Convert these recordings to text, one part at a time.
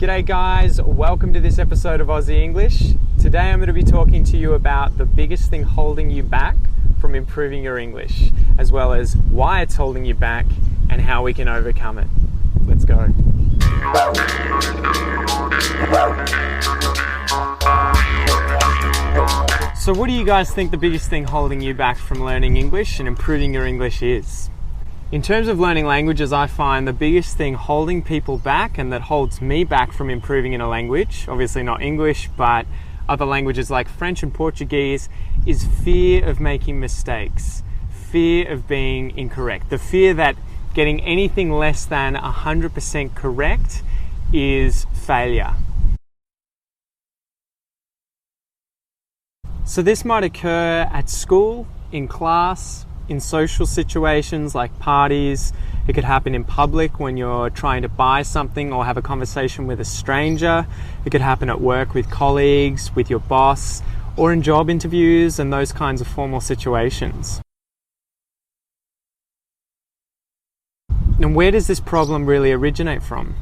G'day guys, welcome to this episode of Aussie English. Today I'm going to be talking to you about the biggest thing holding you back from improving your English, as well as why it's holding you back and how we can overcome it. Let's go. So what do you guys think the biggest thing holding you back from learning English and improving your English is? In terms of learning languages, I find the biggest thing holding people back and that holds me back from improving in a language, obviously not English, but other languages like French and Portuguese, is fear of making mistakes, fear of being incorrect, the fear that getting anything less than 100% correct is failure. So this might occur at school, in class, in social situations like parties. It could happen in public when you're trying to buy something or have a conversation with a stranger. It could happen at work with colleagues, with your boss, or in job interviews and those kinds of formal situations. And where does this problem really originate from?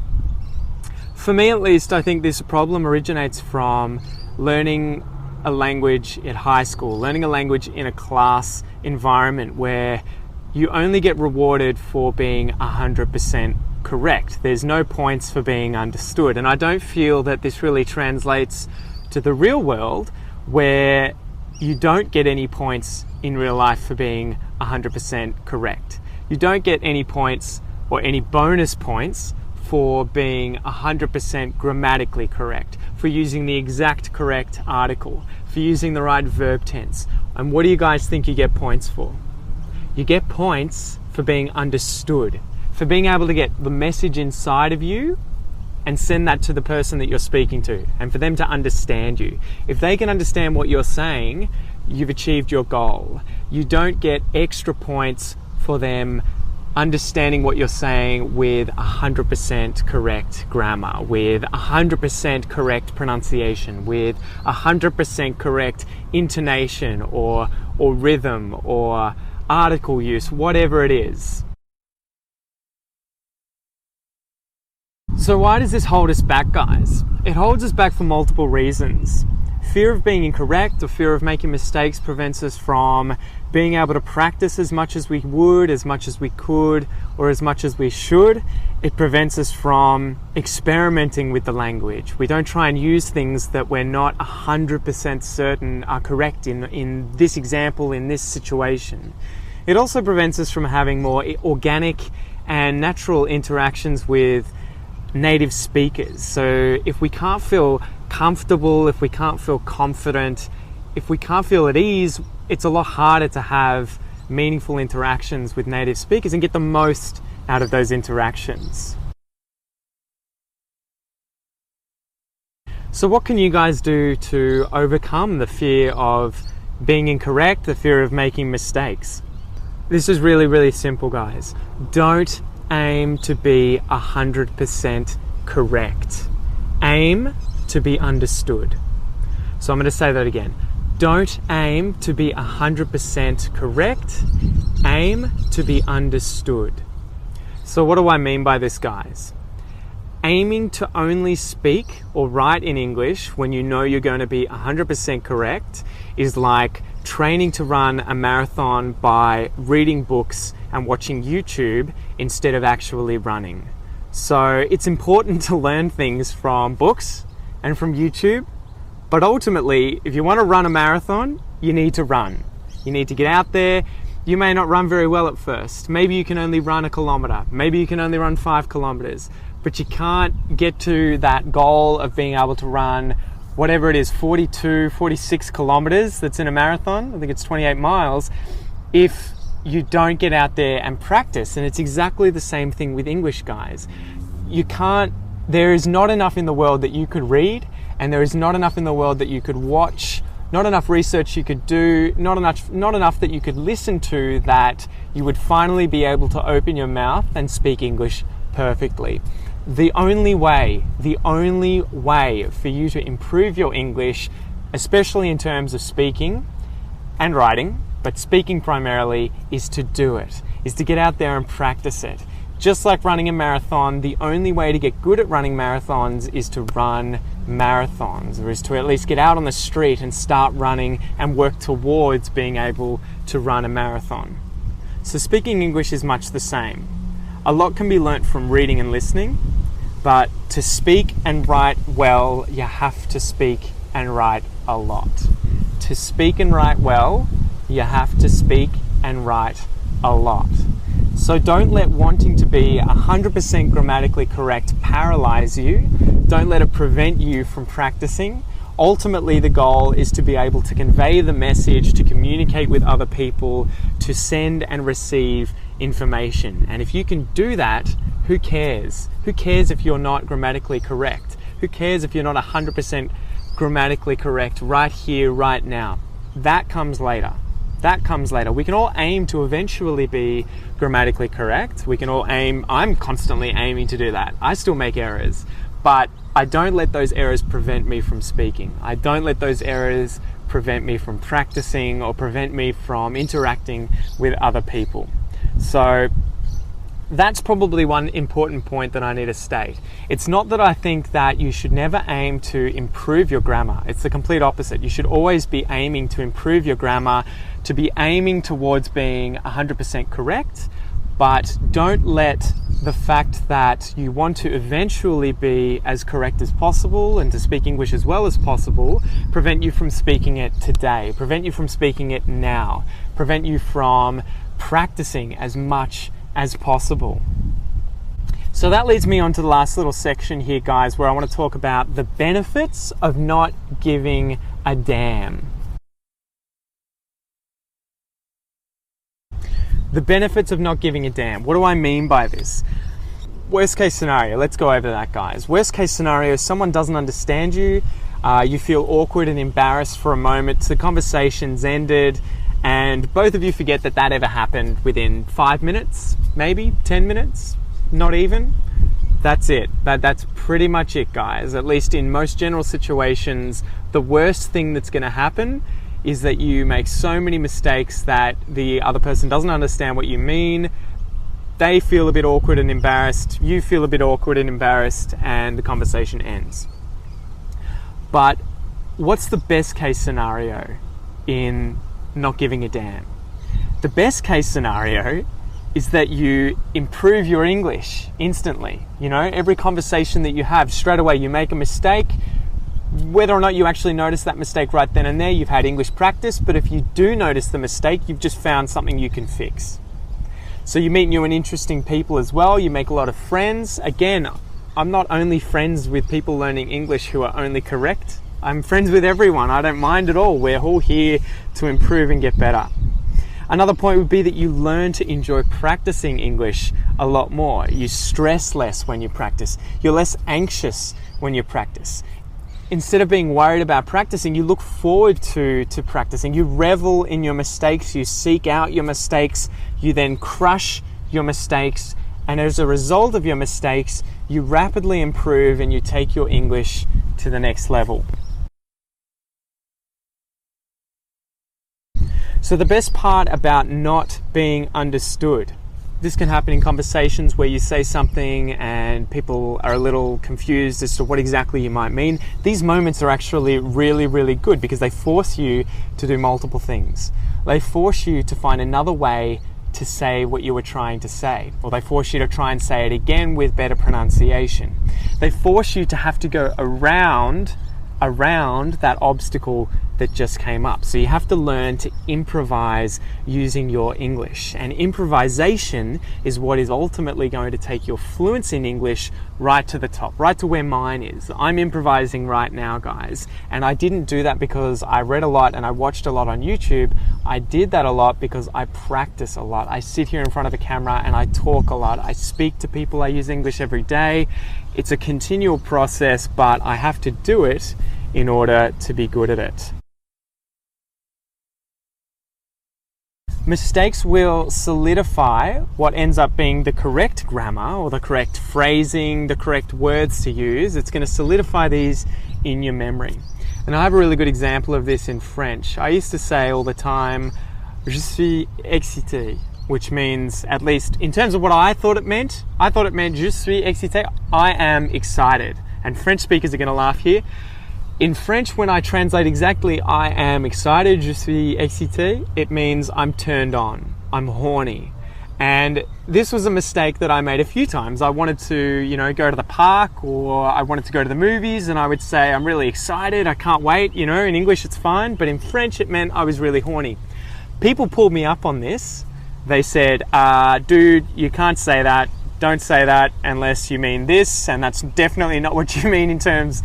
For me at least, I think this problem originates from learning a language at high school, learning a language in a class environment where you only get rewarded for being 100% correct. There's no points for being understood. And I don't feel that this really translates to the real world, where you don't get any points in real life for being 100% correct. You don't get any points or any bonus points for being 100% grammatically correct, for using the exact correct article, for using the right verb tense. And what do you guys think you get points for? You get points for being understood, for being able to get the message inside of you and send that to the person that you're speaking to, and for them to understand you. If they can understand what you're saying, you've achieved your goal. You don't get extra points for them understanding what you're saying with 100% correct grammar, with 100% correct pronunciation, with 100% correct intonation or rhythm or article use, whatever it is. So why does this hold us back, guys? It holds us back for multiple reasons. Fear of being incorrect or fear of making mistakes prevents us from being able to practice as much as we would, as much as we could, or as much as we should. It prevents us from experimenting with the language. We don't try and use things that we're not 100% certain are correct in this example, in this situation. It also prevents us from having more organic and natural interactions with native speakers. So if we can't feel comfortable, if we can't feel confident, if we can't feel at ease, it's a lot harder to have meaningful interactions with native speakers and get the most out of those interactions. So what can you guys do to overcome the fear of being incorrect, the fear of making mistakes? This is really, really simple, guys. Don't aim to be 100% correct. Aim to be understood. So I'm going to say that again. Don't aim to be 100% correct. Aim to be understood. So what do I mean by this, guys? Aiming to only speak or write in English when you know you're going to be 100% correct is like training to run a marathon by reading books and watching YouTube instead of actually running. So it's important to learn things from books and from YouTube, but ultimately, if you want to run a marathon, you need to run. You need to get out there. You may not run very well at first. Maybe you can only run 1 kilometer. Maybe you can only run 5 kilometers, but you can't get to that goal of being able to run whatever it is, 42, 46 kilometers that's in a marathon. I think it's 28 miles. If you don't get out there and practice, and it's exactly the same thing with English, guys. There is not enough in the world that you could read, and there is not enough in the world that you could watch, not enough research you could do, not enough that you could listen to, that you would finally be able to open your mouth and speak English perfectly. The only way for you to improve your English, especially in terms of speaking and writing, but speaking primarily, is to do it, is to get out there and practice it. Just like running a marathon, the only way to get good at running marathons is to run marathons, or is to at least get out on the street and start running and work towards being able to run a marathon. So speaking English is much the same. A lot can be learnt from reading and listening, but to speak and write well, you have to speak and write a lot. To speak and write well, you have to speak and write a lot. So don't let wanting to be 100% grammatically correct paralyze you. Don't let it prevent you from practicing. Ultimately, the goal is to be able to convey the message, to communicate with other people, to send and receive information. And if you can do that, who cares? Who cares if you're not grammatically correct? Who cares if you're not 100% grammatically correct right here, right now? That comes later. That comes later. We can all aim to eventually be grammatically correct. We can all aim. I'm constantly aiming to do that. I still make errors, but I don't let those errors prevent me from speaking. I don't let those errors prevent me from practicing or prevent me from interacting with other people. So that's probably one important point that I need to state. It's not that I think that you should never aim to improve your grammar. It's the complete opposite. You should always be aiming to improve your grammar, to be aiming towards being 100% correct, but don't let the fact that you want to eventually be as correct as possible and to speak English as well as possible prevent you from speaking it today, prevent you from speaking it now, prevent you from practicing as much as possible. So that leads me on to the last little section here, guys, where I want to talk about the benefits of not giving a damn. The benefits of not giving a damn. What do I mean by this? Worst case scenario, let's go over that, guys. Worst case scenario, someone doesn't understand you, you feel awkward and embarrassed for a moment, the conversation's ended, and both of you forget that that ever happened within 5 minutes, maybe 10 minutes, not even. That's it. That's pretty much it, guys. At least in most general situations, the worst thing that's going to happen is that you make so many mistakes that the other person doesn't understand what you mean. They feel a bit awkward and embarrassed. You feel a bit awkward and embarrassed, and the conversation ends. But what's the best case scenario in not giving a damn? The best case scenario is that you improve your English instantly. You know, every conversation that you have, straight away you make a mistake. Whether or not you actually notice that mistake right then and there, you've had English practice, but if you do notice the mistake, you've just found something you can fix. So you meet new and interesting people as well, you make a lot of friends. Again, I'm not only friends with people learning English who are only correct, I'm friends with everyone, I don't mind at all. We're all here to improve and get better. Another point would be that you learn to enjoy practicing English a lot more. You stress less when you practice. You're less anxious when you practice. Instead of being worried about practicing, you look forward to practicing. You revel in your mistakes, you seek out your mistakes, you then crush your mistakes, and as a result of your mistakes, you rapidly improve and you take your English to the next level. So the best part about not being understood. This can happen in conversations where you say something and people are a little confused as to what exactly you might mean. These moments are actually really, really good because they force you to do multiple things. They force you to find another way to say what you were trying to say, or they force you to try and say it again with better pronunciation. They force you to have to go around that obstacle that just came up. So you have to learn to improvise using your English. And improvisation is what is ultimately going to take your fluency in English right to the top, right to where mine is. I'm improvising right now, guys. And I didn't do that because I read a lot and I watched a lot on YouTube. I did that a lot because I practice a lot. I sit here in front of a camera and I talk a lot. I speak to people. I use English every day. It's a continual process, but I have to do it in order to be good at it. Mistakes will solidify what ends up being the correct grammar or the correct phrasing, the correct words to use. It's going to solidify these in your memory. And I have a really good example of this in French. I used to say all the time, je suis excité. which means, at least in terms of what I thought it meant je suis excité, I am excited. And French speakers are going to laugh here. In French, when I translate exactly I am excited, je suis excité, it means I'm turned on, I'm horny. And this was a mistake that I made a few times. I wanted to, go to the park, or I wanted to go to the movies, and I would say, I'm really excited, I can't wait. In English it's fine, but in French it meant I was really horny. People pulled me up on this. They said, dude, you can't say that. Don't say that unless you mean this, and that's definitely not what you mean in terms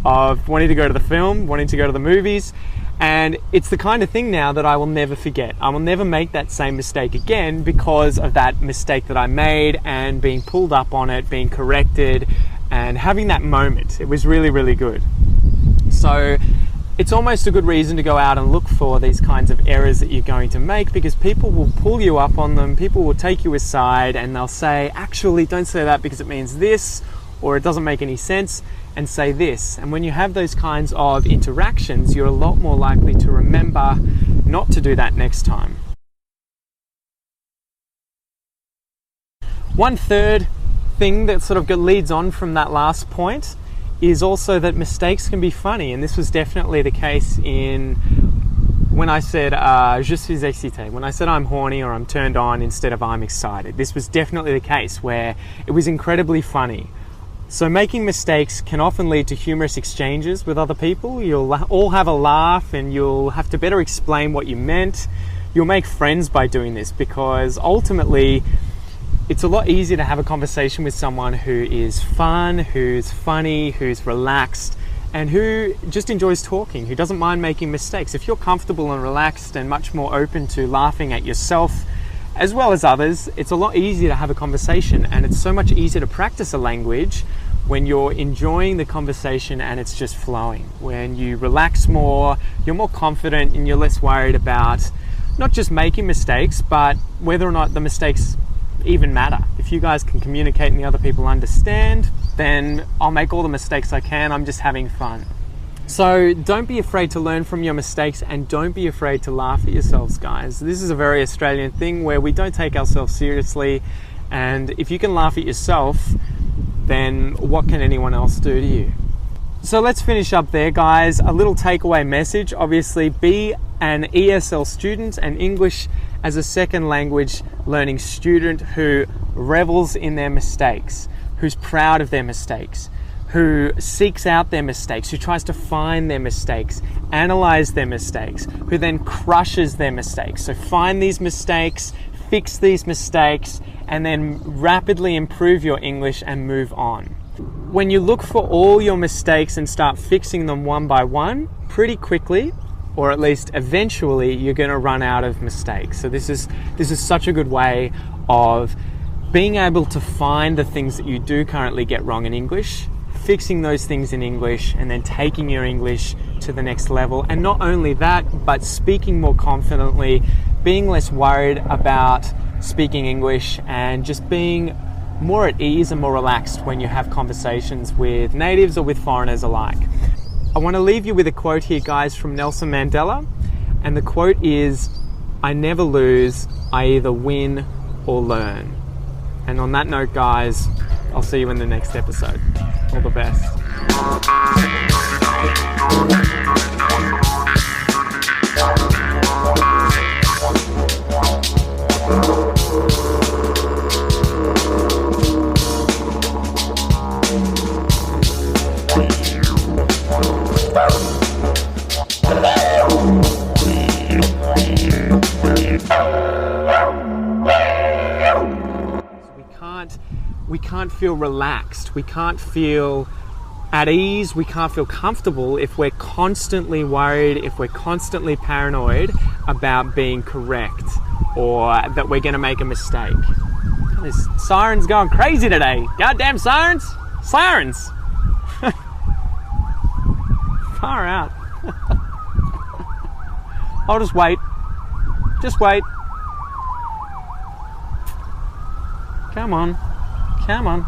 of wanting to go to the film, wanting to go to the movies. And it's the kind of thing now that I will never forget. I will never make that same mistake again because of that mistake that I made and being pulled up on it, being corrected, and having that moment. It was really, really good. So it's almost a good reason to go out and look for these kinds of errors that you're going to make, because people will pull you up on them, people will take you aside, and they'll say, actually, don't say that because it means this, or it doesn't make any sense, and say this. And when you have those kinds of interactions, you're a lot more likely to remember not to do that next time. One third thing that sort of leads on from that last point is also that mistakes can be funny. And this was definitely the case when I said je suis excité, when I said I'm horny or I'm turned on instead of I'm excited. This was definitely the case where it was incredibly funny. So making mistakes can often lead to humorous exchanges with other people. You'll all have a laugh, and you'll have to better explain what you meant. You'll make friends by doing this, because ultimately it's a lot easier to have a conversation with someone who is fun, who's funny, who's relaxed, and who just enjoys talking, who doesn't mind making mistakes. If you're comfortable and relaxed and much more open to laughing at yourself as well as others, it's a lot easier to have a conversation, and it's so much easier to practice a language when you're enjoying the conversation and it's just flowing. When you relax more, you're more confident, and you're less worried about not just making mistakes, but whether or not the mistakes even matter. If you guys can communicate and the other people understand, then I'll make all the mistakes I can. I'm just having fun. So don't be afraid to learn from your mistakes, and don't be afraid to laugh at yourselves, guys. This is a very Australian thing where we don't take ourselves seriously, and if you can laugh at yourself, then what can anyone else do to you? So let's finish up there, guys. A little takeaway message. Obviously, be an ESL student, an English as a second language learning student who revels in their mistakes, who's proud of their mistakes, who seeks out their mistakes, who tries to find their mistakes, analyze their mistakes, who then crushes their mistakes. So find these mistakes, fix these mistakes, and then rapidly improve your English and move on. When you look for all your mistakes and start fixing them one by one, pretty quickly, or at least eventually, you're going to run out of mistakes. So this is such a good way of being able to find the things that you do currently get wrong in English, fixing those things in English, and then taking your English to the next level. And not only that, but speaking more confidently, being less worried about speaking English, and just being more at ease and more relaxed when you have conversations with natives or with foreigners alike. I want to leave you with a quote here, guys, from Nelson Mandela. And the quote is, "I never lose, I either win or learn." And on that note, guys, I'll see you in the next episode. All the best. We can't feel relaxed, we can't feel at ease, we can't feel comfortable if we're constantly worried, if we're constantly paranoid about being correct or that we're going to make a mistake. This siren's going crazy today. Goddamn sirens! Sirens! Far out. I'll just wait. Just wait. Come on. Come on.